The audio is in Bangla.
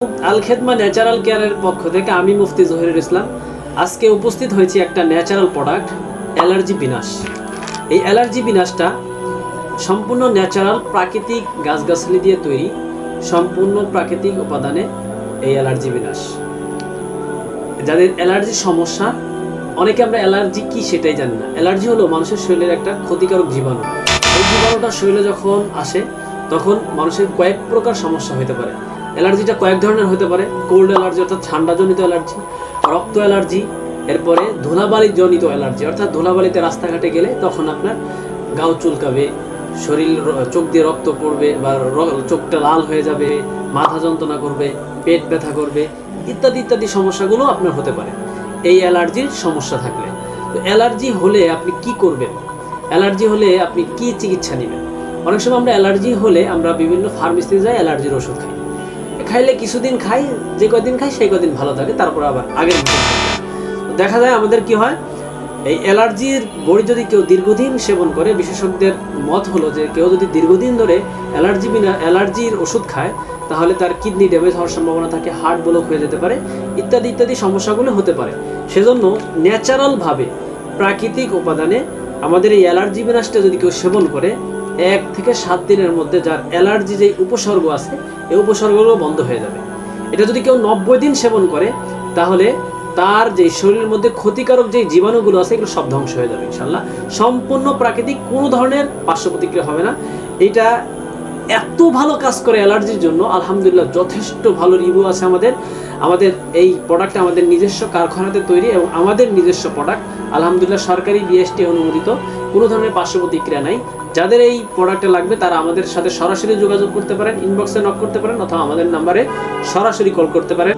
আল খেদমা ন্যাচারাল কেয়ারের পক্ষ থেকে আমি মুফতি জহিরুল ইসলাম আজকে উপস্থিত হয়েছি একটা ন্যাচারাল প্রোডাক্ট অ্যালার্জি বিনাশ। এই অ্যালার্জি বিনাশটা সম্পূর্ণ ন্যাচারাল প্রাকৃতিক গাছগাছালি দিয়ে তৈরি, সম্পূর্ণ প্রাকৃতিক উপাদানে এই অ্যালার্জি বিনাশ। যাদের অ্যালার্জির সমস্যা, অনেকে আমরা অ্যালার্জি কি সেটাই জানি না। অ্যালার্জি হলো মানুষের শরীরের একটা ক্ষতিকারক জীবাণু। এই জীবাণুটা শরীরে যখন আসে তখন মানুষের কয়েক প্রকার সমস্যা হতে পারে। অ্যালার্জিটা কয়েক ধরনের হতে পারে। কোল্ড অ্যালার্জি অর্থাৎ ঠান্ডাজনিত অ্যালার্জি, রক্ত অ্যালার্জি, এরপরে ধুলাবালি জনিত অ্যালার্জি অর্থাৎ ধুলাবালিতে রাস্তাঘাটে গেলে তখন আপনার গাও চুলকাবে, শরীর চোখ দিয়ে রক্ত পড়বে বা চোখটা লাল হয়ে যাবে, মাথা যন্ত্রণা করবে, পেট ব্যথা করবে, ইত্যাদি ইত্যাদি সমস্যাগুলো আপনার হতে পারে এই অ্যালার্জির সমস্যা থাকলে। তো অ্যালার্জি হলে আপনি কি করবেন, অ্যালার্জি হলে আপনি কি চিকিৎসা নেবেন? অনেক সময় আমরা অ্যালার্জি হলে আমরা বিভিন্ন ফার্মেসিতে যাই, অ্যালার্জির ওষুধ খাই। খাইলে কিছুদিন খাই, যে কদিন খাই সেই কদিন ভালো থাকে, তারপর আবার আগের মতো দেখা যায়। আমাদের কি হয়, এই অ্যালার্জির বড়ি যদি কেউ দীর্ঘদিন সেবন করে, বিশেষজ্ঞদের মত হলো যে কেউ যদি দীর্ঘদিন ধরে অ্যালার্জির ওষুধ খায় তাহলে তার কিডনি ড্যামেজ হওয়ার সম্ভাবনা থাকে, হার্ট ব্লক হয়ে যেতে পারে, ইত্যাদি ইত্যাদি সমস্যাগুলো হতে পারে। সেজন্য ন্যাচারালভাবে প্রাকৃতিক উপাদানে আমাদের এই অ্যালার্জি বিনাশটা যদি কেউ সেবন করে 1 থেকে 7 দিনের মধ্যে যার অ্যালার্জি যে উপসর্গ আছে এই উপসর্গগুলো বন্ধ হয়ে যাবে। এটা যদি কেউ 90 দিন সেবন করে তাহলে তার যে শরীরের মধ্যে ক্ষতিকারক যে জীবাণুগুলো আছে এগুলো সব ধ্বংস হয়ে যাবে ইনশাল্লাহ। সম্পূর্ণ প্রাকৃতিক, কোনো ধরনের পার্শ্ব প্রতিক্রিয়া হবে না। এটা এত ভালো কাজ করে অ্যালার্জির জন্য, আলহামদুলিল্লাহ যথেষ্ট ভালো রিভিউ আছে। আমাদের এই প্রোডাক্টটা আমাদের নিজস্ব কারখানাতে তৈরি এবং আমাদের নিজস্ব প্রোডাক্ট, আলহামদুলিল্লাহ সরকারি বিএসটি অনুমোদিত, কোনো ধরনের পার্শ্ব প্রতিক্রিয়া নাই। যাদের এই প্রোডাক্টটা লাগবে তারা আমাদের সাথে সরাসরি যোগাযোগ করতে পারেন, ইনবক্সে নক করতে পারেন অথবা আমাদের নাম্বারে সরাসরি কল করতে পারেন।